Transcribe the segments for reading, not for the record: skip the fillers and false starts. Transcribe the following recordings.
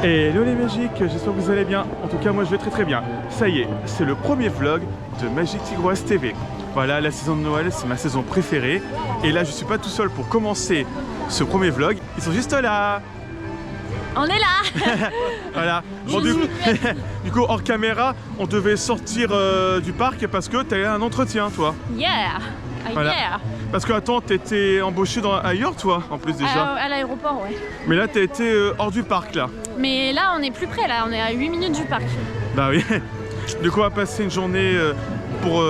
Hello les magiques, j'espère que vous allez bien. En tout cas moi je vais très bien. Ça y est, c'est le premier vlog de Magique Tigroise TV. Voilà, la saison de Noël, c'est ma saison préférée. Et là je suis pas tout seul pour commencer ce premier vlog. Ils sont juste là. On est là. Voilà. Bon, du coup hors caméra, on devait sortir du parc parce que tu as eu un entretien toi. Yeah. Voilà. Yeah. Parce que attends, t'étais embauché ailleurs toi en plus déjà. À l'aéroport, ouais. Mais là t'as été hors du parc là. Mais là on est plus près, là on est à 8 minutes du parc. Bah oui. Du coup on va passer une journée pour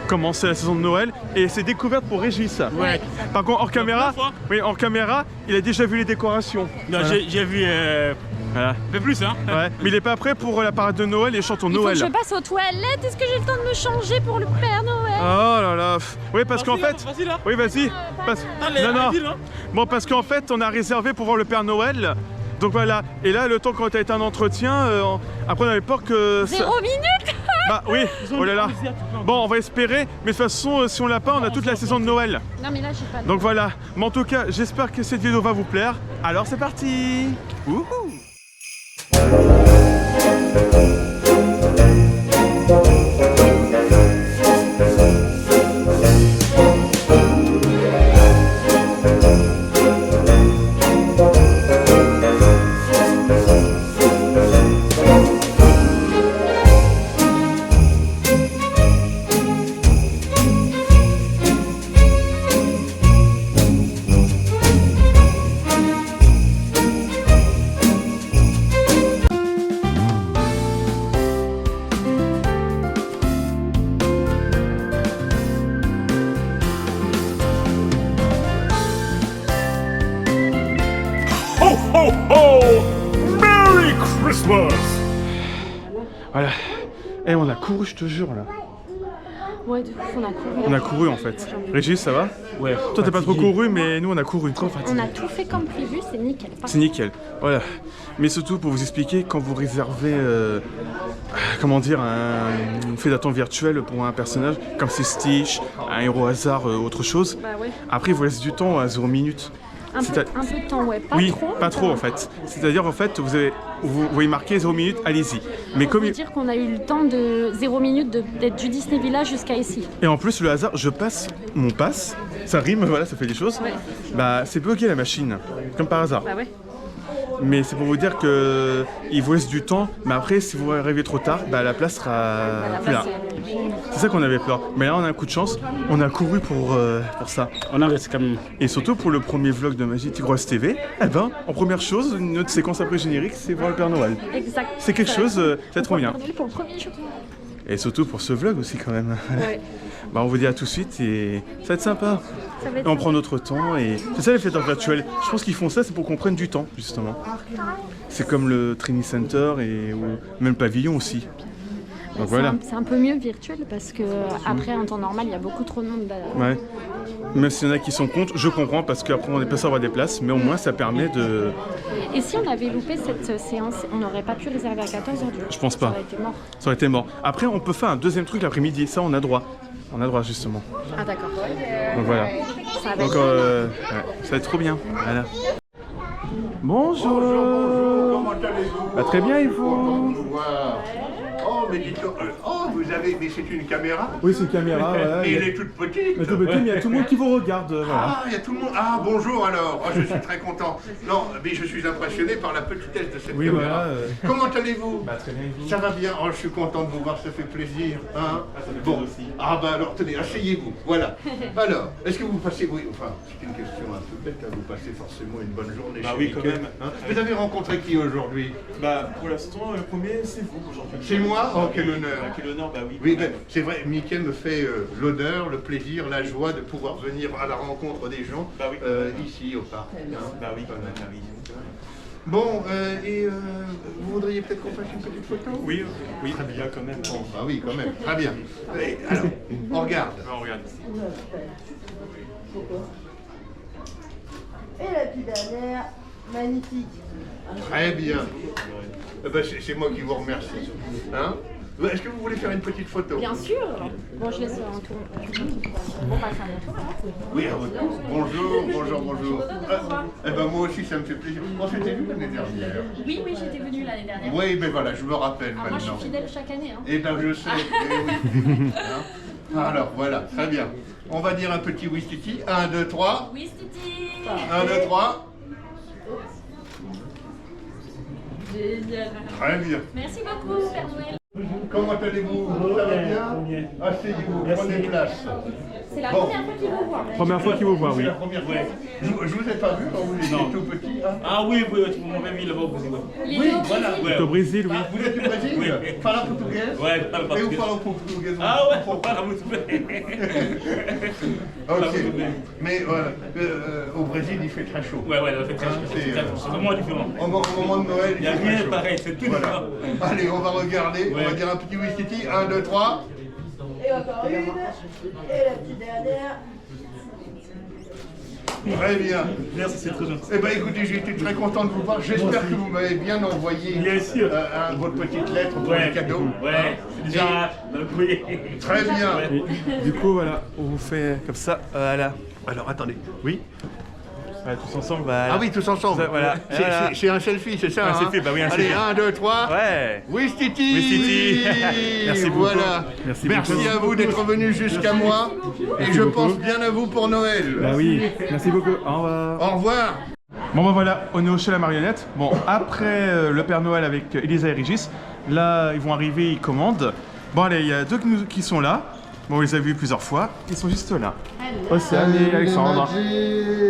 commencer la saison de Noël. Et c'est découverte pour Régis. Ouais. Par contre hors caméra, oui, hors caméra, il a déjà vu les décorations. Non, voilà. j'ai vu Voilà. un peu plus, hein. Ouais. Mais il est pas prêt pour la parade de Noël et chante au Il faut Noël. que je passe aux toilettes, est-ce que j'ai le temps de me changer pour le Père Noël? Oh là là. Oui parce qu'en fait. Facile, hein. Oui vas-y. Allez, Non, non. vas-y, hein. Bon parce qu'en fait on a réservé pour voir le Père Noël. Donc voilà. Et là le temps quand tu as été un entretien, après on avait peur que. 0 minutes. Bah oui. Oh là là. Bon on va espérer. Mais de toute façon si on l'a pas on a toute la saison de Noël. Non mais là j'ai pas. Donc voilà. Mais en tout cas j'espère que cette vidéo va vous plaire. Alors c'est parti. Wouhou. Ho, ho, ho! Merry Christmas! Voilà. Eh on a couru je te jure là. Ouais, de ouf, on a couru. On a couru en fait. Régis ça va? Ouais. Toi t'as pas trop couru mais nous on a couru. On a tout fait comme prévu, c'est nickel. C'est nickel. Voilà. Mais surtout pour vous expliquer, quand vous réservez, comment dire, une file d'attente virtuelle pour un personnage, comme c'est Stitch, un héros hasard, autre chose, Bah ouais. après il vous laisse du temps à 0 minutes. Un peu de temps, ouais. Pas oui, trop. pas trop en fait. C'est-à-dire en fait, vous voyez marqué 0 minutes, allez-y. Mais comme Il faut dire qu'on a eu le temps de 0 minutes d'être du Disney Village jusqu'à ici. et en plus le hasard, je passe mon pass, ça rime, voilà, ça fait des choses. Ouais. Bah c'est bloqué la machine, comme par hasard. Bah ouais. Mais c'est pour vous dire que il vous laisse du temps, mais après si vous arrivez trop tard, bah la place sera plus là. C'est ça qu'on avait peur. Mais là on a un coup de chance, on a couru pour ça. On a resté quand même. Et surtout pour le premier vlog de Magique Tigroise TV, eh ben en première chose, notre séquence après générique, c'est voir le Père Noël. Exact. C'est quelque chose, c'est trop bien. Pour le premier jour. Et surtout pour ce vlog aussi quand même. Ouais. Bah on vous dit à tout de suite et ça va être sympa. Ça va être Et on prend notre temps et c'est ça les fêtes virtuelles. Je pense qu'ils font ça, c'est pour qu'on prenne du temps justement. C'est comme le training center et ou même le pavillon aussi. Donc voilà. C'est un peu mieux virtuel parce que après en temps normal il y a beaucoup trop de monde. Ouais. Même s'il y en a qui sont contre, je comprends parce qu'après on n'est pas sûr avoir des places, mais au moins ça permet de. Et si on avait loupé cette séance, on n'aurait pas pu réserver à 14h du coup. Je pense pas. Ça aurait été mort. Ça aurait été mort. Après on peut faire un deuxième truc l'après-midi, ça on a droit. On a droit justement. Ah d'accord. Donc voilà. Ça va Donc être... ouais, ça va être trop bien. Voilà. Bonjour. Comment allez-vous? Bah, très bien et vous? Vous voir. Oh, mais dites-donc, vous avez, mais c'est une caméra? Oui, c'est une caméra. Voilà, Et elle est toute petite. Mais il y a tout le monde qui vous regarde. Voilà. Ah, il y a tout le monde. Ah, bonjour alors. Oh, je suis très content. Non, mais je suis impressionné par la petitesse de cette Oui, caméra. voilà. Comment allez-vous? Bah, très bien et vous? Ça va bien. Oh, je suis content de vous voir, ça fait plaisir. Hein? Bon. aussi. Ah, bah alors, tenez, asseyez-vous. Voilà. Alors, est-ce que vous passez, oui, enfin, c'est une question un peu bête, hein, vous passez forcément une bonne journée Bah chez oui, quand Mickey, même. hein? Vous avez rencontré qui aujourd'hui? Bah, pour l'instant, le premier, c'est vous aujourd'hui. C'est moi? Oh, quel honneur. Quel honneur, bah oui. Oui, ben, c'est vrai, Mickey me fait l'honneur, le plaisir, la joie de pouvoir venir à la rencontre des gens Bah oui. ici au parc. Hein. Bah oui, quand même, bah oui. Bon, vous voudriez peut-être qu'on fasse une petite photo? Oui, oui, très bien quand même. Bon, bah oui, quand même, très bien. Et, alors, on regarde. On regarde ici. Et la petite dernière, magnifique. Très bien. Eh ben, c'est moi qui vous remercie. Hein? Est-ce que vous voulez faire une petite photo? Bien sûr. Bon, je laisse un tour. On passe à mon tour alors. Oui, à votre tour. Bonjour. Eh ben moi aussi, ça me fait plaisir. On s'était vu l'année dernière. Oui, j'étais venue l'année dernière. Oui, mais voilà, je me rappelle Alors, moi, je maintenant. suis fidèle chaque année. Hein. Eh bien, je sais. Eh oui. Hein? Alors, voilà, très bien. On va dire un petit Ouistiti. 1, 2, 3. Ouistiti. 1, 2, 3. Génial. Très bien. Merci beaucoup, Père Noël. Comment allez-vous? Ça va bien? Asseyez-vous, prenez place. C'est la Bon. première fois qu'il vous voit. Première fois qu'il vous voit, C'est oui. la première fois. Je vous ai pas vu quand vous étiez tout petit. Hein? Ah oui, tu m'as mis là-bas au Brésil. Il Oui, est au voilà. Brésil. Au Brésil, oui. Ah, vous êtes du Brésil? Oui. Fala português? Ouais, je parle Et portugais. vous parlez portugais? Ah ouais, faut pas la muito bem. Ok. Mais au Brésil, il fait très chaud. Ouais, ça fait très chaud. C'est vraiment différent. Au moment de Noël, Il n'y a fait très rien chaud. pareil, c'est tout Voilà. différent. Allez, on va regarder. On va Ouais. dire un petit Ouistiti. 1, 2, 3. Et encore une. Et la petite dernière. Très bien. Merci, c'est très gentil. Eh bien, écoutez, j'ai été très content de vous voir. J'espère que vous m'avez bien envoyé Bien sûr. votre petite lettre pour Ouais, les cadeaux. Ouais, c'est déjà dans le courrier. Très bien. Et du coup, voilà, on vous fait comme ça. Voilà. Alors, attendez. Oui. Voilà, tous ensemble. Voilà. Ah oui, tous ensemble. Ça, voilà. Voilà. C'est un selfie, c'est ça? Un hein selfie, bah oui, un Allez, selfie. 1, 2, 3. Ouais. Ouistiti. Ouistiti. Merci beaucoup. Voilà. Merci beaucoup. à vous d'être venus jusqu'à moi. Et je pense bien à vous pour Noël. Bah oui, merci beaucoup. Au revoir. Au revoir. Bon bah voilà, on est au chez la marionnette. Bon, après le Père Noël avec Elisa et Régis, là ils vont arriver, ils commandent. Bon allez, il y a deux qui sont là. Bon, on les a vus plusieurs fois. Ils sont juste là. Océane et Alexandre.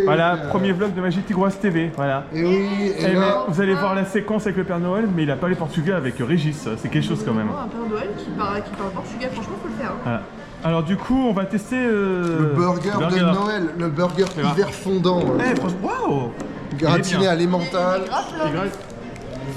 Voilà, premier vlog de Magie Tigroise TV. Voilà. Et oui, et là, Vous allez voir la séquence avec le Père Noël, mais il a parlé portugais avec Régis. C'est quelque chose quand même. Un Père Noël qui parle portugais, franchement, faut le faire. Hein. Voilà. Alors du coup, on va tester le burger de Noël, le burger C'est vrai. hiver fondant, Eh, franchement, waouh! gratiné bien. à l'emmental. C'est grave.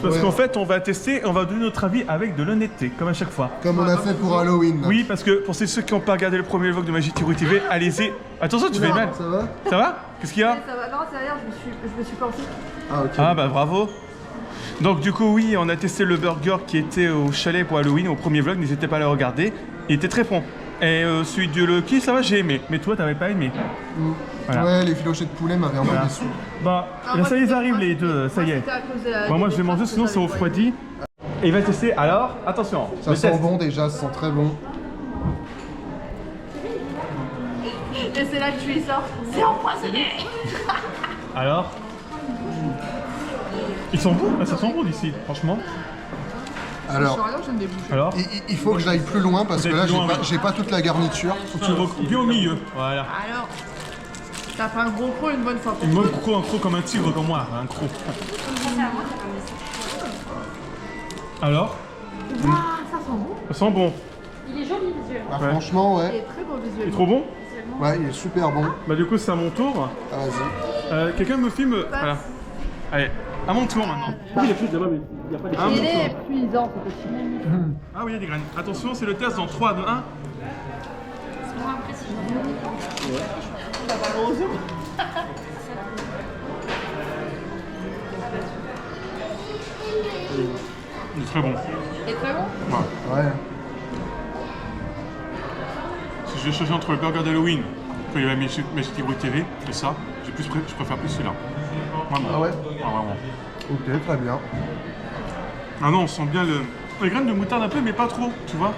Parce Ouais. qu'en fait, on va tester et on va donner notre avis avec de l'honnêteté, comme à chaque fois. Comme on a fait pour Halloween. Oui, parce que pour ceux qui n'ont pas regardé le premier vlog de Magie Tigroise TV, allez-y. Attention, tu fais mal. Ça va? Ça va? Qu'est-ce qu'il y a? Ça va, non, c'est rien, je me suis planté. Ah ok. Ah bah bravo. Donc du coup, oui, on a testé le burger qui était au chalet pour Halloween, au premier vlog, n'hésitez pas à le regarder. Il était très bon. Et celui de Lucky, ça va, j'ai aimé. Mais toi, t'avais pas aimé. Voilà. Ouais, les filochés de poulet m'avaient un peu déçu. Bah, là, ça y est, ils arrivent les deux, ça y est. C'était à cause de la- Bon, moi, des je vais manger, betteraves sinon que ça j'avais refroidit. Et il va tester. Alors, attention. Ça le sent test. bon déjà, ça sent très bon. Et c'est là que tu les sors. C'est empoisonné. Alors ils sont bons, ça sent bon d'ici, franchement. Alors, rien, j'aime des bouches. Alors il faut que j'aille plus loin parce Vous que allez là, plus loin, j'ai pas toute la garniture. tu le bien au milieu. Voilà. Alors, t'as fait un gros croc une bonne fois pour Et moi, un croc comme un tigre comme moi, un croc. Alors Ah, ça sent bon. Ça sent bon. Il est joli, visuel. Ah, Ouais. franchement, Il ouais. est très beau Il est visuellement. trop bon. Ouais, il est super bon. Bah du coup c'est à mon tour. Ah, vas-y. Quelqu'un me filme. Voilà. Allez, à mon tour maintenant. Il est plus là-bas, mais il n'y a pas des Il est épuisant, ce petit. Ah oui, il y a des graines. Attention, c'est le test dans 3, 2, 1. C'est moins précis. Il est très bon. Il est très bon. Ouais. Si je vais choisir entre le burger d'Halloween que la Magie Tigroise TV et ça, je préfère plus celui-là. Vraiment. Ah ouais? Ah, vraiment. Ok, très bien. Ah non, on sent bien les graines de moutarde un peu, mais pas trop, tu vois.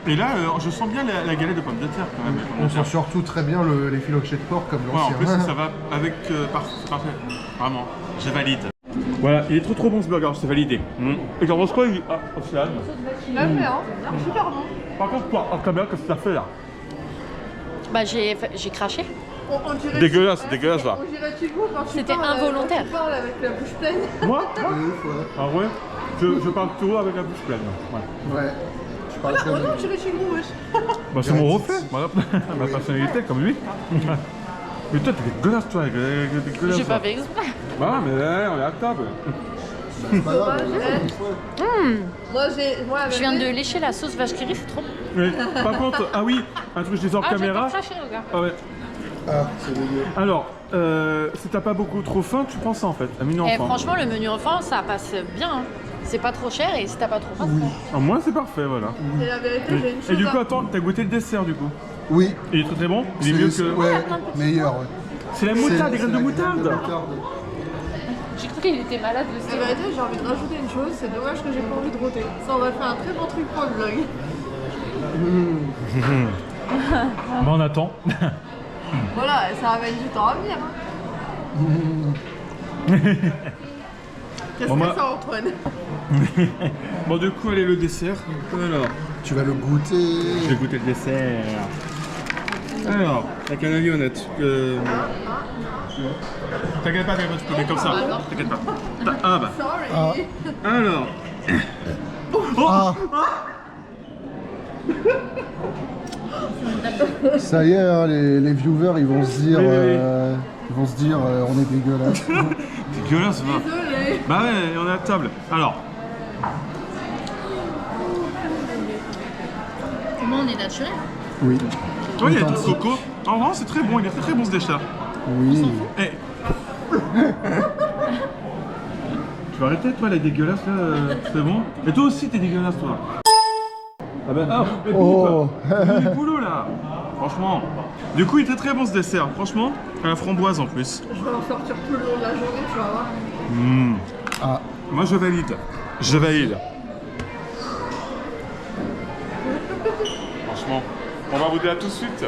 Et là, je sens bien la galette de pommes de terre quand même. les pommes de On terre. sent surtout très bien les filochés de porc comme Ouais, en l'ancien. plus ça va avec c'est parfait. Vraiment, je valide. Voilà, il est trop bon ce burger, c'est validé. Et j'en pense quoi Océane? Bien fait, hein. Super bon. Par contre, toi, en caméra, qu'est-ce que ça fait là? Bah, j'ai craché. On dirait Dégueulasse, dégueulasse là. On dirait Thibaut quand tu C'était parles, involontaire. quand tu parles avec la bouche pleine. Moi De ouf, ouais. Ah ouais je parle toujours avec la bouche pleine. Ouais. Ouais. Tu parles Oh comme... non, on dirait Thibaut, wesh. Bah c'est mon reflet, voilà. Ma personnalité comme lui. Mais toi t'es dégueulasse toi, dégueulasse. J'ai pas fait exprès. Bah mais on est à table. C'est pas grave, Dommage, ouais. Moi, la Je viens de vérité, lécher la sauce vache qui rit, c'est trop bon. Mais, par contre, ah oui, un truc je dis hors Ah, j'ai caméra. pas craché, regarde. Ah ouais. Ah, c'est dégueu. Alors, si t'as pas beaucoup trop faim, tu prends ça en fait, un menu Et enfant. franchement, le menu enfant, ça passe bien. Hein. C'est pas trop cher et si t'as pas trop faim, Ah, moi c'est parfait, voilà. Et la vérité, j'ai une chose. Et du coup, à- attends, t'as goûté le dessert du coup? Oui. Il est très très bon? Il est mieux que. Ouais, meilleur, ouais. C'est la moutarde, des graines de moutarde! j'ai cru qu'il était malade aussi. La vérité, j'ai envie de rajouter une chose, c'est dommage que j'ai pas envie de rôter. Ça aurait fait un très bon truc pour le vlog. Bon, on attend. Voilà, ça ramène du temps à venir. Hein. Qu'est-ce Bon, que bah- c'est ça, Antoine? Bon, du coup, allez, le dessert. Alors, Tu vas le goûter. je vais goûter le dessert. Alors, la canavionnette. T'inquiète pas, tu peux mettre comme ça. T'inquiète pas. Ah bah. Sorry. Alors. Ah. Ça y est, hein, les viewers, ils vont se dire, Oui, oui. on est dégueulasse. Dégueulasse, va. Désolée. Bah ouais, on est à table. Alors, Comment on est naturel? Oui. toi, il y a tout Authentique. coco. En vrai, c'est très bon, il est très très bon ce dessert. Oui. Eh. Tu vas arrêter, toi, la dégueulasse là, c'est bon? Et toi aussi, t'es dégueulasse, toi. Ah ben, ah, mais Oh. du boulot là. Franchement. Du coup, il était très bon ce dessert. Franchement, à la framboise en plus. Je vais en sortir tout le long de la journée, tu vas voir. Ah. Moi, je valide. Je valide. Franchement. On va vous dire tout de suite.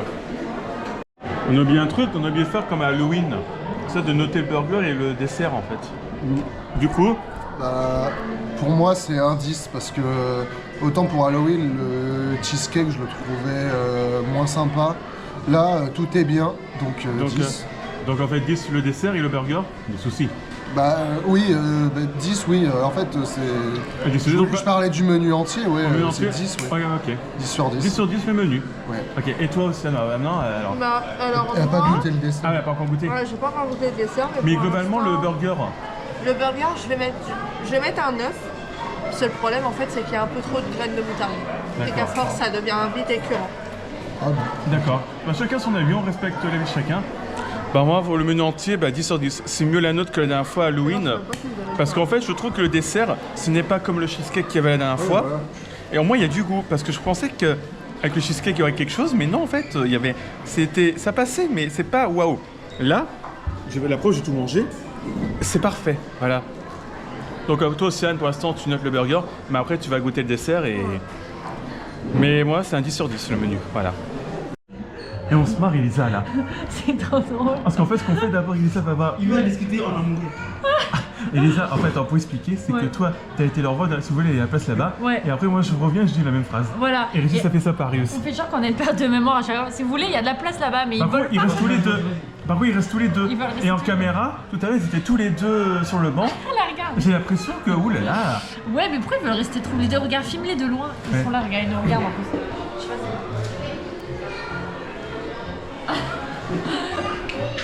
On a oublié un truc, on a oublié de faire comme à Halloween. Ça, de noter le burger et le dessert en fait. Du coup, Bah, pour moi, c'est un 10 parce que autant pour Halloween, le cheesecake, je le trouvais moins sympa. Là, tout est bien, donc 10. donc en fait 10 le dessert et le burger, des soucis. Bah oui, 10, oui. En fait, c'est. Ah, 10 Je, donc, je parlais du menu entier, ouais. menu C'est entier 10, ouais. Ok. 10 sur 10. 10 sur 10 le menu. Ouais. Ok, et toi aussi, maintenant alors. Bah, alors, Elle a pas moi, goûté le dessert. Ah, elle a pas encore goûté. Ouais, j'ai pas encore goûté le dessert, Mais pour globalement, le l'instant, burger. Le burger, je vais mettre un 9. Le seul problème, en fait, c'est qu'il y a un peu trop de graines de moutarde. Et qu'à D'accord. force, ça devient vite écœurant. Ah bon. D'accord. Bah, chacun son avis, on respecte l'avis de chacun. Bah moi, pour le menu entier, 10 sur 10. C'est mieux la note que la dernière fois à Halloween. Parce qu'en fait, je trouve que le dessert, ce n'est pas comme le cheesecake qu'il y avait la dernière fois. voilà. Et au moins, il y a du goût. Parce que je pensais qu'avec le cheesecake, il y aurait quelque chose. Mais non, en fait, il y avait... ça passait, mais c'est pas waouh. Là, l'approche, j'ai tout mangé. C'est parfait, voilà. Donc toi, Océane, pour l'instant, tu notes le burger. Mais après, tu vas goûter le dessert et... Mais moi, c'est un 10 sur 10, le menu. Voilà. Et on se marre, Elisa, là. C'est trop drôle. Parce qu'en fait, ce qu'on fait d'abord, Elisa va voir. Il va discuter en amour. Elisa, en fait, pour expliquer, c'est que toi, t'as été leur voir, si vous voulez, il y a la place là-bas. Ouais. Et après, moi, je reviens, je dis la même phrase. Voilà. Et Régis, Et ça fait ça pareil aussi. on fait genre qu'on a une perte de mémoire à chaque fois. Si vous voulez, il y a de la place là-bas, mais Par ils contre, veulent ils pas. restent tous les deux. Par contre, ils restent tous les deux. Ils veulent rester Et en tous les caméra, tout à l'heure, ils étaient tous les deux sur le banc. La regarde. J'ai l'impression que, oulala. Ouais, mais pourquoi ils veulent rester tous les deux? Regarde, filme-les de loin. Ils Ouais. sont là, regarde, ils nous regardent en plus.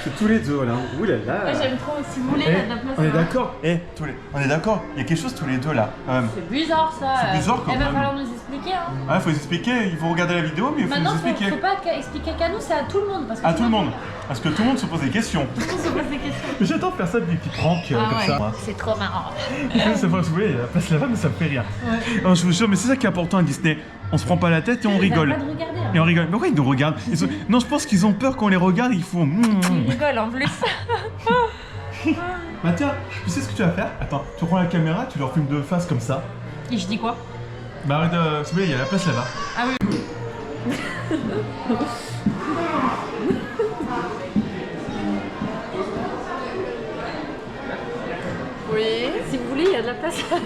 C'est tous les deux, là. Oulala. Ouais, j'aime trop. Si vous voulez, il y a de la place On est là-bas. d'accord. On est d'accord. Il y a quelque chose tous les deux, là, quand même. C'est bizarre ça. C'est bizarre, quand Il va même. falloir nous expliquer. Hein. Ah, faut expliquer, il faut regarder la vidéo, mais il faut Maintenant, nous expliquer. faut pas expliquer qu'à nous, c'est à tout le monde. Parce que À tout le sinon, monde. Parce que tout le monde se pose des questions. Tout le monde se pose des questions. Mais j'adore faire ça des petits pranks Ah comme ouais, ça. moi. c'est trop marrant. C'est vrai, vous voyez, il y a la place là-bas, mais ça me fait rire. Alors, je vous jure, mais c'est ça qui est important à Disney. On se prend pas la tête et on rigole. Pas de regarder. Hein. Et on rigole. Mais pourquoi ils nous regardent? Non, je pense qu'ils ont peur qu'on les regarde, ils font. Ils rigolent en plus. Bah tiens, tu sais ce que tu vas faire? Attends, tu prends la caméra, tu leur filmes de face comme ça. Et je dis quoi? Bah arrête, s'il vous plaît, il y a la place là-bas. Ah oui. Oui. Si vous voulez, il y a de la place. Vous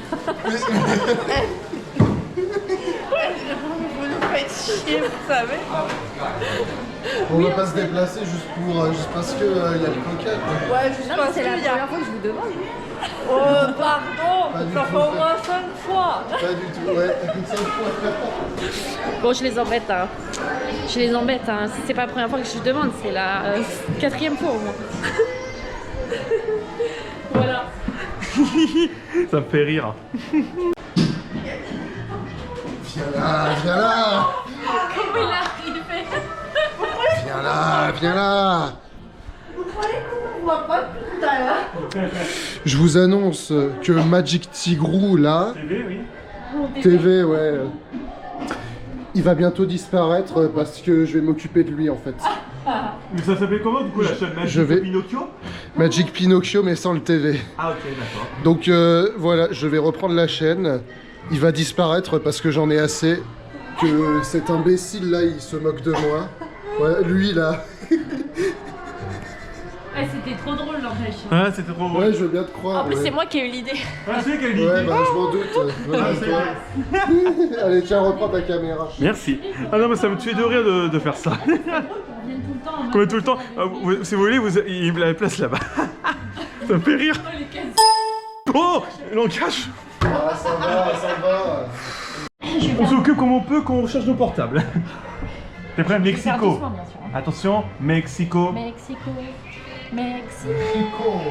nous faites chier, vous savez. On va pas se déplacer juste parce que y a le coquette. Ouais, juste Non, mais parce c'est la qu'il y a... première fois que je vous demande. Oh, pardon. Pas du Ça tout. fait au moins 5 fois. Pas du tout, ouais. Ça Bon, je les embête, hein. Je les embête, hein. C'est pas la première fois que je demande, c'est la 4e fois au moins. Voilà. Ça me fait rire. Viens là, viens là. Comment il est arrivé? Viens là, viens là. Vous croyez qu'on voit pas depuis Je vous annonce que Magic Tigrou, là, TV, oui. TV, ouais, il va bientôt disparaître parce que je vais m'occuper de lui en fait. Mais ça s'appelle comment du coup la chaîne Magic je vais- Pinocchio? Magic Pinocchio, mais sans le TV. Ah ok, d'accord. Donc voilà, je vais reprendre la chaîne. Il va disparaître parce que j'en ai assez. Que cet imbécile là, il se moque de moi. Ouais, lui là. Ouais, c'était trop drôle n'empêche. Ah, c'était trop beau. Ouais, je veux bien te croire. En plus, ouais. c'est moi qui ai eu l'idée. Ah, c'est quelle idée. Ouais, bah je m'en doute. Vas-y, toi. Allez, tiens, reprends ta caméra. Merci. Ah non, mais ça me tuait de rire de faire ça. On vient tout le temps. en Comme mode- tout le temps. Si vous voulez, il me la place là-bas. Ça me fait rire. Oh, les cases. Oh, langage. Ah, ça va, ça va. On s'occupe comme on peut quand on cherche nos portables. T'es prêt, Faire Mexico. doucement, bien sûr. Attention, Mexico. Mexico. Mexico. Pico.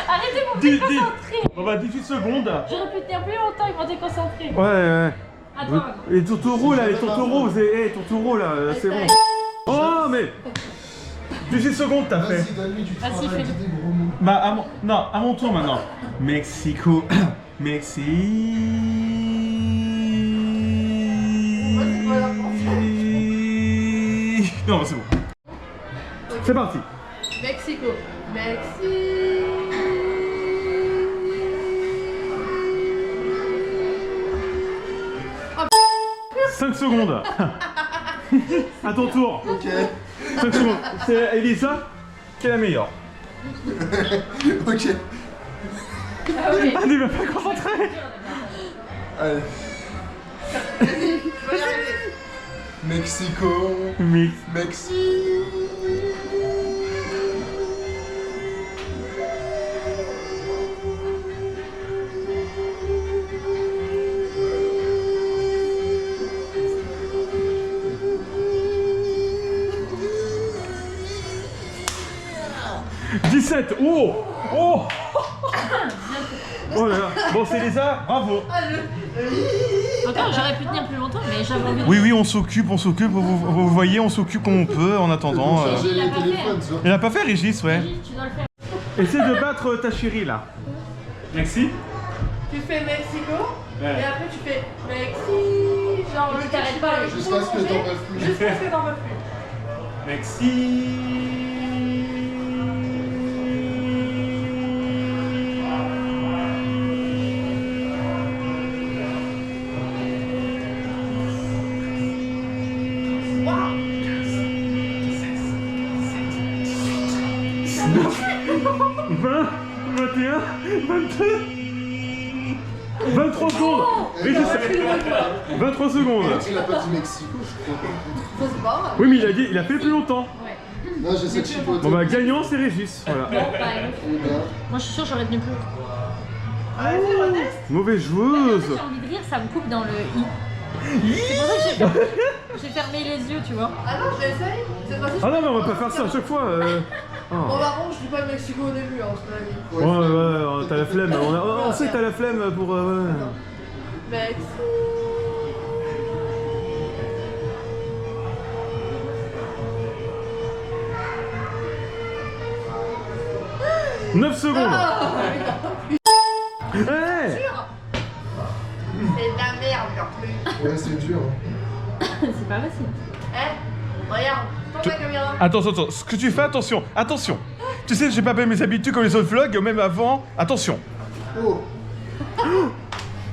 Arrêtez pour me Dis- déconcentrer. Bon bah 18 secondes. J'aurais pu tenir plus longtemps, ils vont déconcentrer. Ouais, ouais. Attends. Les tourtereaux là, les tourtereaux, vous avez... tourtereaux là, c'est bon. Oh mais 18 secondes t'as fait. Vas-y, donne-lui du Vas-y, travail, fais-le. dis des gros mots. Bah non, à mon tour maintenant. Mexico. Non, c'est bon. C'est parti. Mexico. Mexico. 5 secondes. À ton tour. Ok. 5 secondes. C'est Elisa qui est la meilleure. Ok. Ah oui. Ah, ne va pas concentrer. Allez. Mexico. Mix. Mexico. 17. Oh. Oh. Oh là là. Bon, c'est Elisa, bravo. Encore, j'aurais pu tenir plus longtemps, mais j'avais envie de... Oui, on s'occupe. Vous voyez, on s'occupe comme on peut en attendant. Charger Il a les pas téléphones, ça. Il a pas fait Régis, ouais. Tu dois le faire. Essaye de battre ta chérie là. Merci. Tu fais Mexico, Ouais. et après tu fais Mexico. Genre, Tu t'arrêtes pas. Jusqu'à ce que t'en peux plus. Jusqu'à ce que t'en peux plus. Merci. 20, 21, 22, 23 secondes. Régis, 23 secondes. Il a pas dit Mexico, je crois. Ça c'est pas grave. Oui, mais il a fait plus longtemps. Non, j'essaie de chipoter. Bon bah gagnant, c'est Régis. Voilà. Bon, bah, Eh ben, moi je suis sûre que j'aurais tenu plus. Vas-y, reteste. Mauvaise joueuse. J'ai envie de rire, ça me coupe dans le i. C'est pour ça que j'ai fermé les yeux, tu vois. Ah non, je l'essaye. C'est pas ça. Ah non, mais on va pas faire ça à chaque fois. Bon, par contre, je dis pas le Mexico au début, hein, c'est pas la vie. Ouais, t'as la flemme. On sait que t'as la flemme pour. Ouais. Mexico. Ouais. 9 secondes. Hey. C'est de la merde, leur truc. ouais, c'est dur. C'est pas facile. Regarde, tourne la caméra. Attends, ce que tu fais, attention. Tu sais, j'ai pas fait mes habitudes comme les autres vlogs, même avant. Attention. Oh.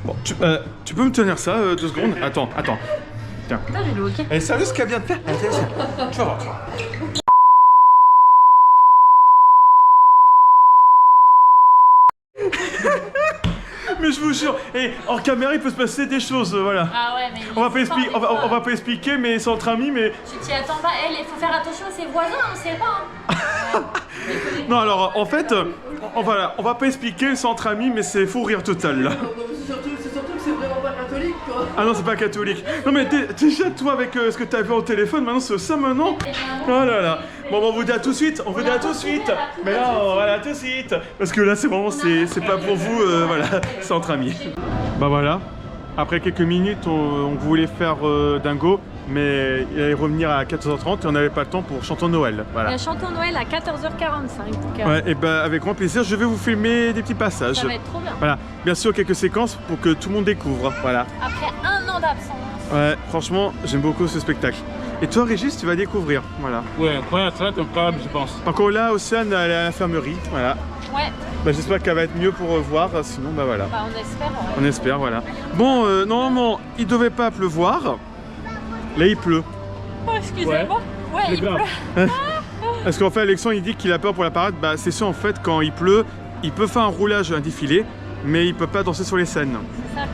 Bon, tu peux me tenir ça 2 secondes? Attends. Tiens. Putain, j'ai le hockey. Elle est sérieuse ce qu'elle vient de faire? Tu vas voir. Mais je vous jure, hors caméra il peut se passer des choses, voilà. Ah ouais, mais... On va pas expliquer, mais c'est entre amis, mais... Tu t'y attends pas. Il faut faire attention à ses voisins, on sait pas. Hein. Non, alors, en fait, on va pas expliquer, c'est entre amis, mais c'est fou rire total, là. Non, mais c'est surtout que c'est vraiment pas catholique, quoi. Ah non, c'est pas catholique. Non, mais déjà, toi, avec ce que t'as vu au téléphone, maintenant, c'est ça, maintenant. Oh là là. Bon, on vous dit à tout de suite, on vous dit à tout de suite. Mais non, voilà, tout de suite. Parce que là, c'est vraiment, c'est pas pour vous, voilà, c'est entre amis. Bah voilà, après quelques minutes, on voulait faire Dingo, mais il allait revenir à 14h30 et on n'avait pas le temps pour Chantons Noël. Voilà. Il y a Chantons Noël à 14h45. Ouais, et bah avec grand plaisir, je vais vous filmer des petits passages. Ça va être trop bien. Voilà, bien sûr quelques séquences pour que tout le monde découvre. Voilà. Après un an d'absence. Ouais, franchement, j'aime beaucoup ce spectacle. Et toi, Régis, tu vas découvrir. Voilà. Ouais, incroyable, ça va être incroyable, je pense. Par contre, là, Océane, elle est à l'infirmerie. Voilà. Ouais, Bah, j'espère qu'elle va être mieux pour voir. Sinon, bah voilà. bah on espère. Ouais. On espère, voilà. Bon, normalement, il devait pas pleuvoir. Là, il pleut. Oh, excusez-moi. Ouais, C'est il grave. pleut. Parce qu'en fait, Alexandre, il dit qu'il a peur pour la parade. Bah, c'est sûr, en fait, quand il pleut, il peut faire un roulage, un défilé, mais il peut pas danser sur les scènes.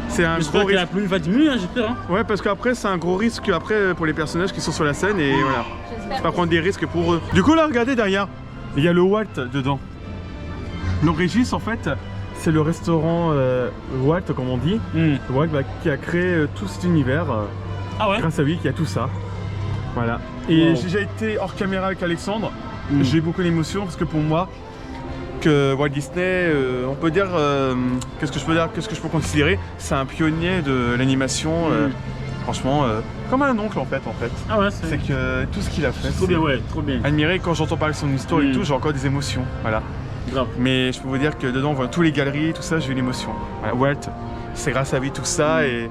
C'est un gros J'espère que risque. la pluie va diminuer, hein, j'espère. Hein. Ouais, parce qu'après, c'est un gros risque après pour les personnages qui sont sur la scène et voilà. J'espère. Pas prendre des risques pour eux. Du coup, là, regardez derrière, il y a le Walt dedans. Donc, Régis, en fait, c'est le restaurant Walt, comme on dit. Walt bah, qui a créé tout cet univers. Ah ouais? Grâce à lui, qui a tout ça. Voilà. Et Wow. j'ai déjà été hors caméra avec Alexandre. J'ai eu beaucoup d'émotion parce que pour moi, que Walt Disney, on peut dire, qu'est-ce que je peux dire, qu'est-ce que je peux considérer, c'est un pionnier de l'animation. Franchement, comme un oncle en fait. Ah ouais, C'est que tout ce qu'il a fait, trop bien, ouais, trop bien. admiré. Quand j'entends parler de son histoire et tout, j'ai encore des émotions. Voilà. Grave. Mais je peux vous dire que dedans, on voit tous les galeries, tout ça, j'ai eu l'émotion. Voilà, Walt, c'est grâce à lui tout ça et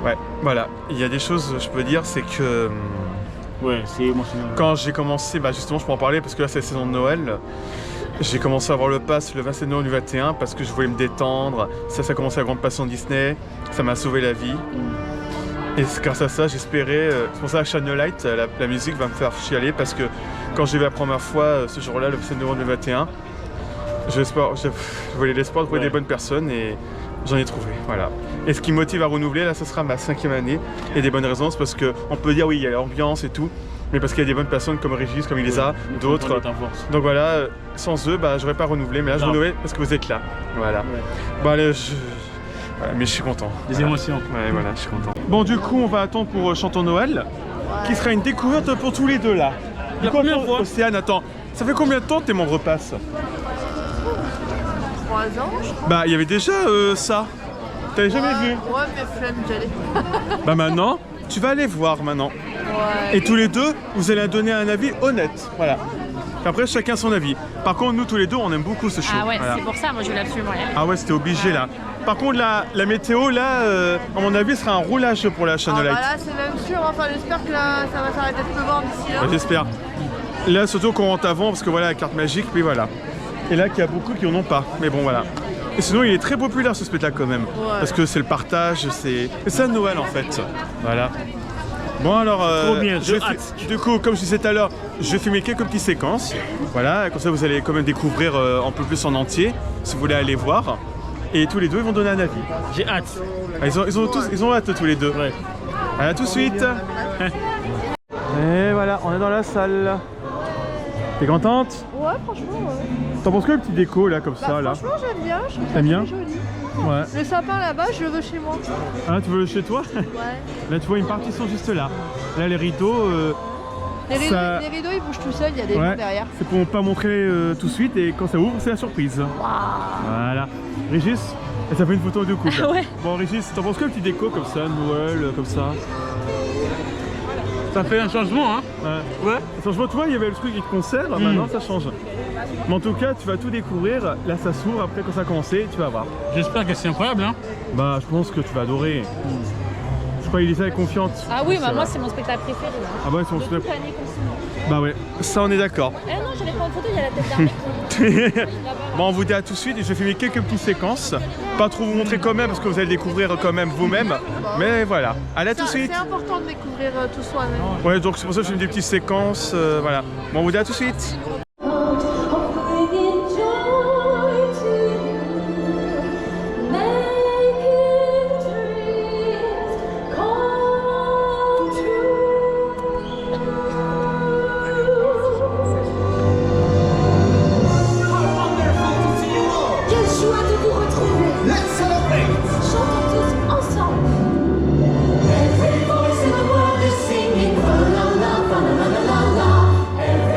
ouais, voilà. Il y a des choses, je peux dire, c'est que Ouais, c'est émotionnel. quand j'ai commencé, bah justement, je peux en parler parce que là, c'est la saison de Noël. J'ai commencé à avoir le pass le 27 novembre du 21 parce que je voulais me détendre. Ça a commencé la grande passion Disney. Ça m'a sauvé la vie. Et c'est grâce à ça, j'espérais. C'est pour ça que Shine Your Light, la musique va me faire chialer parce que quand j'ai vu la première fois ce jour-là, le 27 novembre 2021, je voulais l'espoir de trouver des bonnes personnes et j'en ai trouvé. Voilà. Et ce qui me motive à renouveler, là, ce sera ma 5e année. Et des bonnes raisons, c'est parce qu'on peut dire oui, il y a l'ambiance et tout, mais parce qu'il y a des bonnes personnes comme Régis, comme Elisa, d'autres. Donc voilà, sans eux, bah, j'aurais pas renouvelé, mais là, je renouvelle parce que vous êtes là. Voilà. Ouais. Bon, allez, voilà, mais je suis content. Des Voilà. émotions. Ouais, voilà, je suis content. Bon, du coup, on va attendre pour Chantons Noël, qui sera une découverte pour tous les deux là. Du coup, première attends, fois. Océane, attends, ça fait combien de temps que tes membres passent? 3 ans, je crois. Bah, il y avait déjà ça. T'avais jamais vu? Ouais, mais flemme d'y aller. Bah maintenant, tu vas aller voir maintenant. Ouais. Et tous les deux, vous allez donner un avis honnête. Voilà. Après, chacun son avis. Par contre, nous tous les deux, on aime beaucoup ce show. Ah ouais, Voilà. c'est pour ça, moi je voulais absolument y aller. Ah ouais, c'était obligé là. Par contre, la météo là, à mon avis, sera un roulage pour la Shine Ah Your bah Light. là, c'est même sûr. Enfin, j'espère que là, ça va s'arrêter de pleuvoir d'ici là. Ouais, j'espère. Là, surtout qu'on rentre avant, parce que voilà, la carte magique, puis voilà. Et là, qu'il y a beaucoup qui en ont pas. Mais bon, voilà. Et sinon, il est très populaire ce spectacle quand même. Ouais. Parce que c'est le partage, c'est ça Noël en fait. Voilà. Bon alors, Trop bien, je vais j'ai hâte. du coup, comme je disais tout à l'heure, je vais filmer quelques petites séquences. Voilà, comme ça vous allez quand même découvrir un peu plus en entier, si vous voulez aller voir. Et tous les deux, ils vont donner un avis. J'ai hâte. Ah, ils ont hâte tous les deux. Ouais. À tout de suite. Et voilà, on est dans la salle. T'es contente? Ouais, franchement, ouais. T'en penses quoi le petit déco là, comme ça là? Franchement, j'aime bien. Je trouve ça T'aimes bien? très joli. Ouais. Le sapin là-bas, je le veux chez moi. Ah, tu veux le chez toi? Ouais. Là, tu vois, une partie sont juste là. Là, les rideaux, Les rideaux, Ça- les rideaux, ils bougent tout seuls. Il y a des ouais, gens derrière. c'est pour pas montrer tout de suite et quand ça ouvre, c'est la surprise. Voilà. Régis, et ça fait une photo de couple. Ouais. Bon, Régis, t'en penses quoi le petit déco comme ça, Noël, comme ça? Ça fait un changement, hein. Ouais. Changement, tu vois, il y avait le truc qui te conserve, maintenant ça change. Mais en tout cas, tu vas tout découvrir. Là, ça s'ouvre. Après, quand ça a commencé, tu vas voir. J'espère que c'est incroyable, hein. Bah, je pense que tu vas adorer. Je crois qu'Elisa est confiante. Ah oui, Ça bah va. moi c'est mon spectacle préféré. Là. Ah ouais, c'est mon De spectacle. toute l'année conçue. Bah ouais, ça on est d'accord. Eh non, j'allais prendre en photo, il y a la tête d'un mec. Bon, on vous dit à tout de suite et je vais filmer quelques petites séquences. Pas trop vous montrer quand même parce que vous allez découvrir quand même vous-même. Mais voilà, allez à tout de suite. C'est important de découvrir tout soi-même. Ouais, donc c'est pour ça que je filme des petites séquences. Voilà. Bon, on vous dit à tout de suite. Quelle joie de vous retrouver! Let's celebrate! Chantons tous ensemble! Every voice in the world is singing fa la la la la la la la. Every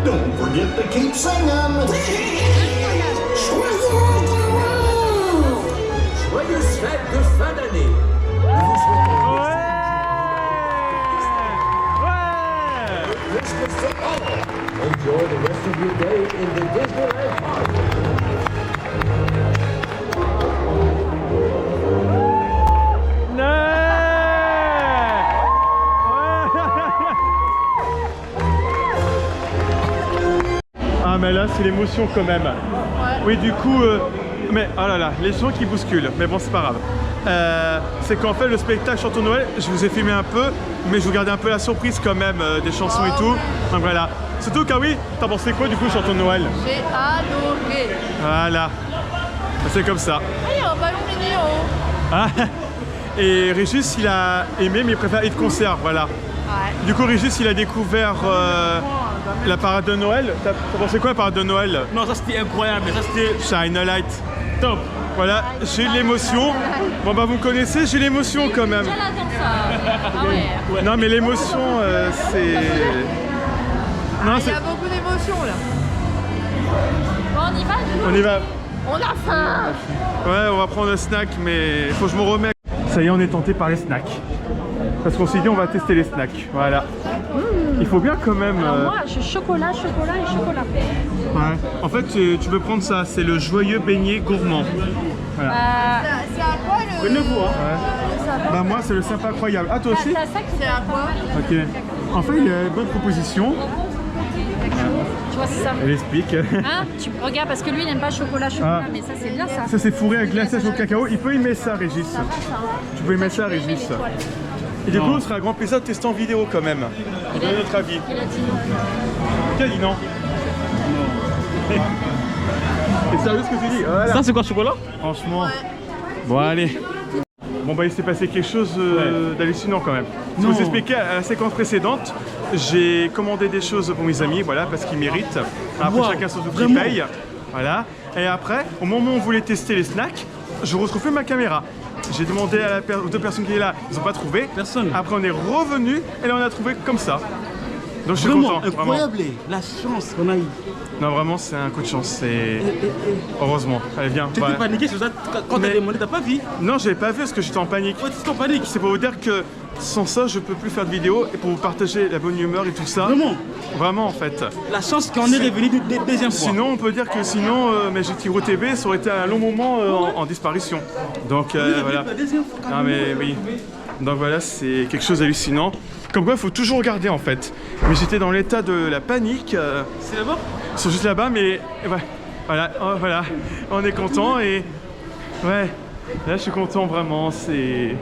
Don't forget to keep singing. Joyeuses fêtes de fin d'année. Nous vous souhaitons Christmas to all. Enjoy the rest of your day in the Disneyland Park. Ah mais là c'est l'émotion quand même. Oui du coup, mais oh là là, les gens qui bousculent, mais bon c'est pas grave. C'est qu'en fait le spectacle Chantons Noël, je vous ai filmé un peu, mais je vous gardais un peu la surprise quand même des chansons et tout. Donc voilà. Surtout car oui, t'as pensé quoi du coup Chantons Noël? J'ai adoré. Voilà. C'est comme ça. Ah, il y a un ballon mignon. Ah. Et Régis il a aimé mais il préfère Hit Concert, voilà. Ouais. Du coup Régis il a découvert la parade de Noël. T'as pensé quoi la parade de Noël? Non, ça c'était incroyable, ça c'était Shine a Light. top. Voilà, j'ai l'émotion. Bon bah vous me connaissez, j'ai l'émotion quand même. Déjà là, dans ça. Ah ouais. Non mais l'émotion c'est... Non Il y c'est... a beaucoup d'émotions là. Bon, on y va du coup. On y va. On a faim. Ouais on va prendre le snack mais il faut que je me remette. Ça y est on est tenté par les snacks. Parce qu'on s'est dit on va tester les snacks. Voilà. Il faut bien quand même... Alors moi, je chocolat et chocolat. Ouais. En fait tu peux prendre ça, c'est le joyeux beignet gourmand. Voilà. C'est à quoi le... Prenez-vous, hein. Ouais. Bah moi c'est le sympa incroyable. Ah toi aussi? T'as ça qui C'est à quoi? Ok. En fait il y a une bonne proposition. Tu vois, c'est ça. Elle explique. Hein, tu regardes parce que lui il n'aime pas chocolat, Ah. mais ça c'est bien ça. Ça c'est fourré à glaçage au cacao. Il peut aimer ça Régis. Tu peux aimer ça Régis. Et du coup, on sera à grand plaisir de tester en vidéo quand même. Donner notre avis. Il a dit non. Qui a dit non? C'est sérieux ce que tu dis? Voilà. Ça c'est quoi, chocolat? Franchement. Bon, allez. Bon, bah, il s'est passé quelque chose d'hallucinant quand même. Je Non. vous expliquais à la séquence précédente, j'ai commandé des choses pour mes amis, voilà, parce qu'ils méritent. Après, Wow, chacun son tour qui vraiment. paye. Voilà. Et après, au moment où on voulait tester les snacks, je retrouvais ma caméra. J'ai demandé aux deux personnes qui étaient là, ils n'ont pas trouvé. Personne. Après, on est revenu et là, on a trouvé comme ça. Donc, je suis Vraiment content. incroyable, la chance qu'on a eu. Non, vraiment, c'est un coup de chance. C'est... Heureusement. Allez, viens. Tu étais paniqué sur ça quand Mais- t'as demandé, t'as pas vu? Non, j'avais pas vu parce que j'étais en panique. Ouais, tu en panique. C'est pour vous dire que sans ça, je peux plus faire de vidéos et pour vous partager la bonne humeur et tout ça. Vraiment. Vraiment, en fait. La chance qu'on est revenu une deuxième fois. Sinon, on peut dire que sinon, Magic Tigre TV, ça aurait été un long moment en disparition. Donc, voilà. La deuxième fois. Ah, mais oui. Donc voilà, c'est quelque chose d'hallucinant. Comme quoi, il faut toujours regarder en fait. Mais j'étais dans l'état de la panique. C'est là-bas? Ils sont juste là-bas, mais ouais, voilà, oh, voilà, on est content et ouais, là je suis content vraiment, c'est...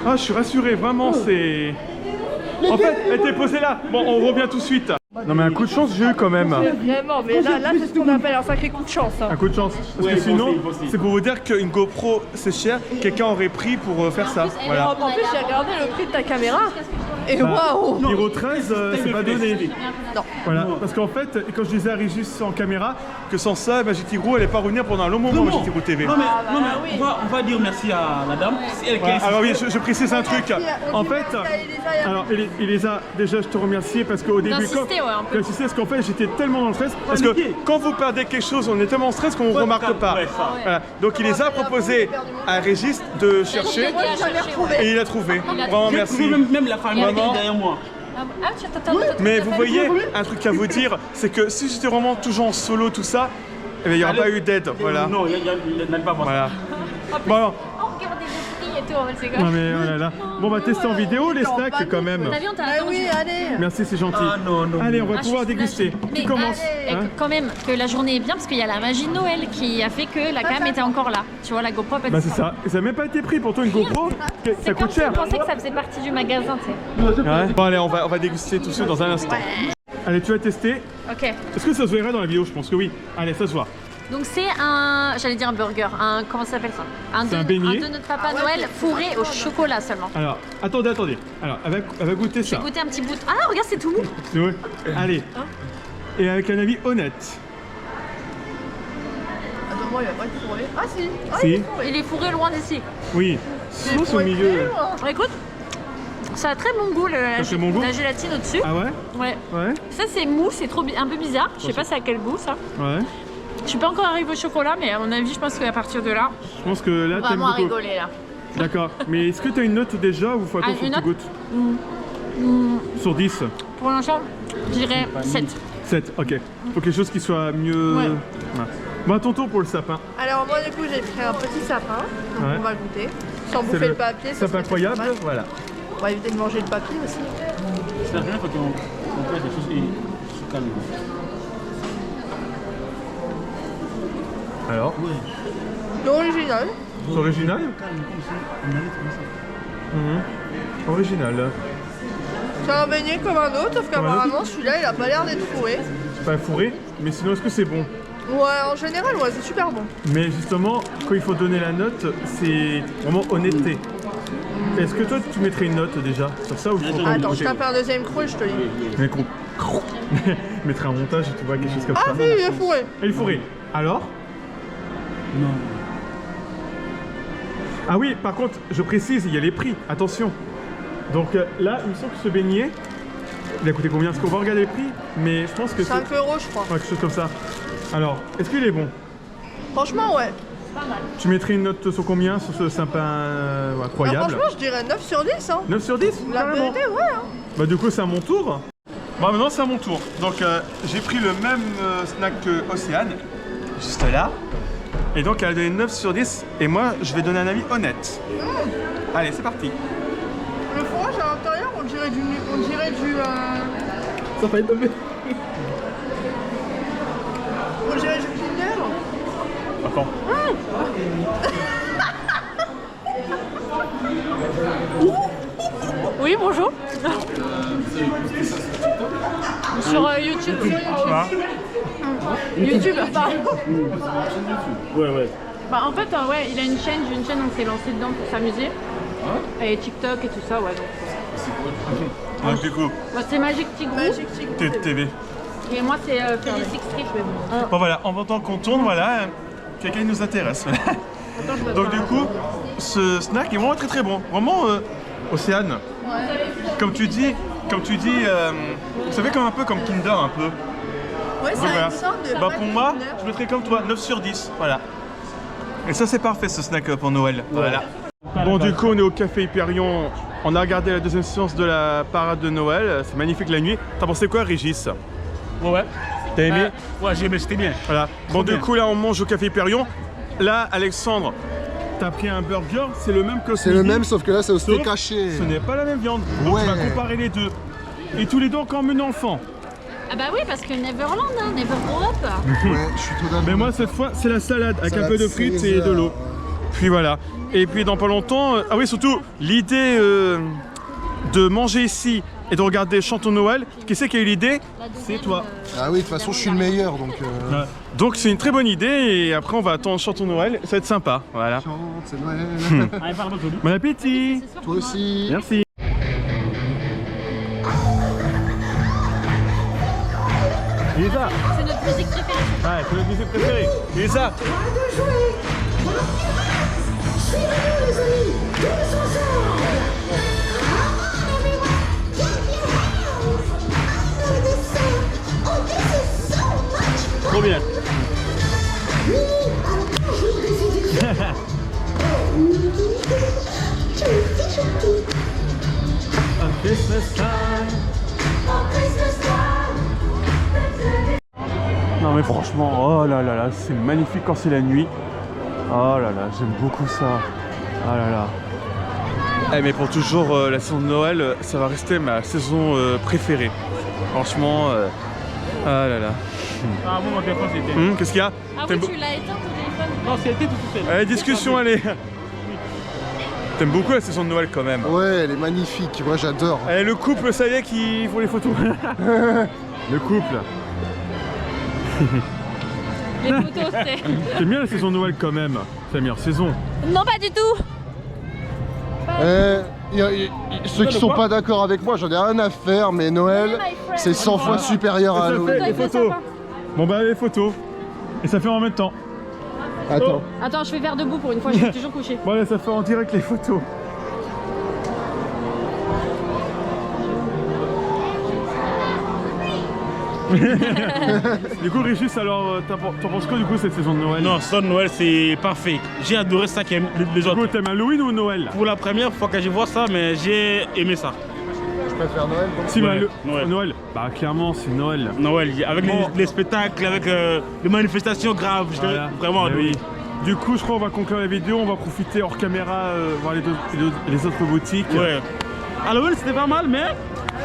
Ah, je suis rassuré, vraiment, c'est... En fait, elle était posée là. Bon, on revient tout de suite. Non mais un coup de chance j'ai eu quand même. Vraiment, mais là c'est ce qu'on appelle un sacré coup de chance. Hein. Un coup de chance. Parce Ouais, que sinon, possible. c'est pour vous dire qu'une GoPro c'est cher, quelqu'un aurait pris pour faire ça. Voilà. En plus, j'ai regardé le prix de ta caméra. Et Bah, waouh! Hero 13, c'est pas donné. Non. Voilà, parce qu'en fait, quand je disais à Régis en caméra, que sans ça, Magic Tigre, elle est pas revenir pendant un long moment, Magic Tigre TV. Non mais, oui. on va dire merci à la dame. C'est elle qui a Ouais, insisté. alors oui, je précise un truc. En fait, alors Elisa, déjà je te remercie parce qu'au début, D'insister, ouais, un peu. d'insister, parce qu'en fait j'étais tellement dans le stress, parce que Paniqué. quand vous perdez quelque chose, on est tellement en stress qu'on ne Ouais, remarque pas. ouais, ça. Voilà. Donc il les a proposé à Régis de chercher Il a cherché, et il a trouvé. Vraiment J'ai merci. trouvé même la famille Vraiment. derrière moi. Ah, tu attends. Mais vous voyez, un truc à vous dire, c'est que si j'étais vraiment toujours en solo, tout ça, eh bien, il n'y aurait pas eu d'aide. Voilà. Non, il n'a pas pensé. Voilà. Bon, alors, Oh, regardez les prix et tout, c'est quoi? non mais oh là là. Bon, on va tester en vidéo les snacks quand même. T'as vu, on t'a Ah attendu. oui, allez! Merci, c'est gentil. Ah, non. Allez, on va Ah, je pouvoir suis déguster. soulagée. Qui Mais, commence hein quand même, que la journée est bien parce qu'il y a la magie de Noël qui a fait que la cam était encore là. Tu vois, la GoPro a pas Bah c'est disparu. ça. Et ça n'a même pas été pris. Pourtant une GoPro, ça C'est comme coûte si cher. on pensait que ça faisait partie du magasin, tu sais. Ouais. Bon allez, on va déguster tout ça dans un instant. Allez, tu vas tester. Ok. Est-ce que ça se verrait dans la vidéo? Je pense que oui. Allez, ça se voit. Donc c'est un, j'allais dire un burger, comment ça s'appelle ça? C'est un beignet. Un de notre Papa Noël fourré au chocolat seulement. Alors, attendez. Alors, elle va goûter J'ai ça. goûté un petit bout. Ah regarde, c'est tout mou. C'est vrai. Allez. Et avec un avis honnête. Attends, moi, il va pas être fourré. Ah si! Ah, Si. il est fourré. Il est fourré loin d'ici. Oui. Sauce au milieu. Écoute, Ça a très bon goût, bon goût la gélatine au-dessus. Ah ouais? Ouais. Ouais? Ça c'est mou, c'est trop un peu bizarre. Je sais pas c'est à quel goût ça. Ouais. Je suis pas encore arrivée au chocolat, mais à mon avis, je pense qu'à partir de là, Je pense que là, on va t'aimes vraiment beaucoup. rigoler là. D'accord. Mais est-ce que t'as une note déjà ou faut attendre une que tu note goûtes? Sur 10? Pour l'instant, je dirais 7. 7, ok. Faut quelque chose qui soit mieux. Ouais. Bon, à ton tour pour le sapin. Alors moi du coup j'ai pris un petit sapin, donc Ouais. on va goûter. Sans C'est bouffer le papier. ça sapin serait incroyable, dommage. voilà. On va éviter de manger le papier aussi. C'est la première fois qu'on fait des choses et se calme. Alors, L'original. c'est original? Original. C'est un beignet comme un autre, sauf qu'apparemment celui-là il a pas l'air d'être fourré. Pas fourré, mais sinon est-ce que c'est bon? Ouais, en général, ouais, c'est super bon. Mais justement, quand il faut donner la note, c'est vraiment honnêteté. Est-ce que toi tu mettrais une note déjà sur ça ou faut encore Attends, je goûter? tape un deuxième croc et je te dis. Mais qu'on mettrait un montage et tu vois quelque chose comme Ah ça. si, il est fourré. Et il est fourré. Alors? Non. Ah oui, par contre, je précise, il y a les prix, attention. Donc là, il me semble que ce beignet, il a coûté combien? Parce qu'on va regarder les prix, mais je pense que 5 € je crois. Ouais, quelque chose comme ça. Alors, est-ce qu'il est bon? Franchement, ouais. Tu mettrais une note sur combien sur ce sapin Ah, incroyable? franchement, je dirais 9 sur 10. Hein. 9 sur 10? La Carrément. vérité, ouais. Hein. Bah du coup c'est à mon tour. Bah maintenant c'est à mon tour. Donc j'ai pris le même snack que Océane, juste là. Et donc elle a donné 9 sur 10 et moi je vais donner un avis honnête. Allez c'est parti. Le fromage à l'intérieur, on dirait du... Ça va être tombé. On dirait du Kinder. Attends. Oui, bonjour. Sur YouTube. Voilà. YouTube. Ouais, ouais. Bah en fait, ouais, il a une chaîne, j'ai une chaîne, on s'est lancé dedans pour s'amuser. Et TikTok et tout ça, ouais. Donc, Donc du coup, bah, c'est Magic Tigrou. Magic Tigrou. TV. Et moi, c'est Félix Street. Bon voilà, en temps qu'on tourne, voilà, quelqu'un nous intéresse. Donc du coup, ce snack est vraiment très très bon. Vraiment, Océane, comme tu dis, ça fait comme un peu comme Kinder un peu. Ouais, Donc, ça a voilà. une sorte de... Bah pour moi, je mettrais comme toi, 9 sur 10, voilà. Et ça c'est parfait ce snack pour Noël, voilà. Bon du coup on est au Café Hyperion, on a regardé la deuxième séance de la parade de Noël, c'est magnifique la nuit. T'as pensé quoi Régis? Ouais. T'as aimé? Ouais, j'ai aimé, c'était bien. Voilà. Bon bien. du coup là on mange au Café Hyperion. Là Alexandre, t'as pris un burger, c'est le même que ce C'est le midi, même, sauf que là, c'est au steak sauf haché. Ce n'est pas la même viande. Donc Ouais. tu vas comparer les deux. Et tous les deux encore menu enfant. Ah bah oui, parce que Neverland, hein, Never Grow Up. Ouais, je suis totalement. Mais moi cette fois c'est la salade avec un Salade peu de frites et César. de l'eau. Puis voilà. Et puis dans pas longtemps, ah oui surtout l'idée de manger ici et de regarder Chantons Noël, qui c'est qui a eu l'idée? C'est toi. Ah oui, de toute façon, je suis le meilleur, donc. Donc c'est une très bonne idée et après on va attendre Chantons Noël, ça va être sympa. Voilà. Chante, c'est Noël. Allez, parle de Bon appétit. Toi aussi. Merci. Elisa. C'est notre musique préférée. Ouais, c'est notre musique préférée. Elisa. Trop bien. On Christmas time. Non mais franchement, oh là là là, c'est magnifique quand c'est la nuit. Oh là là, j'aime beaucoup ça. Oh là là. Eh mais pour toujours la saison de Noël, ça va rester ma saison préférée. Franchement, ah là là. Ah bon, mon téléphone c'était. Qu'est-ce qu'il y a? Ah oui, tu l'as éteint ton téléphone. Non, c'était tout seul. Allez, discussion, allez. T'aimes beaucoup la saison de Noël quand même. Ouais, elle est magnifique. Moi, j'adore. Allez, le couple, ça y est, qui font les photos. Le couple. Les photos, c'est... T'aimes bien la saison de Noël quand même. C'est la meilleure saison. Non, pas du tout. Ceux qui sont pas d'accord avec moi, j'en ai rien à faire, mais Noël, c'est 100 fois supérieur à Ça fait Halloween. les photos. Bon bah les photos. Et ça fait en même temps. Attends. Attends, je vais faire debout pour une fois, je suis toujours couché. Bon allez, ça fait en direct les photos. Du coup, Régis, alors, t'en penses quoi du coup cette saison de Noël? Non, saison de Noël, c'est parfait. J'ai adoré ça qui aime les Du autres. coup, t'aimes Halloween ou Noël? Pour la première fois que je vois ça, mais j'ai aimé ça. Je préfère Noël. Donc. Si, Ouais, Noël. Noël. Bah, clairement, c'est Noël. Noël, avec Bon. les spectacles, avec les manifestations graves, j'étais Voilà. vraiment Mais adoré. oui. Du coup, je crois qu'on va conclure la vidéo. On va profiter hors caméra, voir les autres boutiques. Ouais. Halloween, c'était pas mal, mais.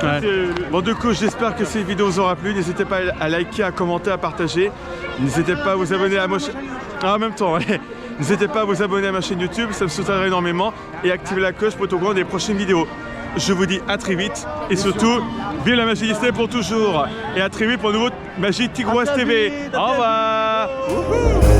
Ouais. c'est- Bon, du coup, j'espère que cette vidéo vous aura plu. N'hésitez pas à liker, à commenter, à partager. N'hésitez pas à vous abonner à ma chaîne. Ah, en même temps, ouais. N'hésitez pas à vous abonner à ma chaîne YouTube, ça me soutiendra énormément. Et activer la cloche pour être au courant des prochaines vidéos. Je vous dis à très vite. Et surtout, vive la magie Disney pour toujours. Et à très vite pour un nouveau Magie Tigroise TV. Au revoir. Wouhou.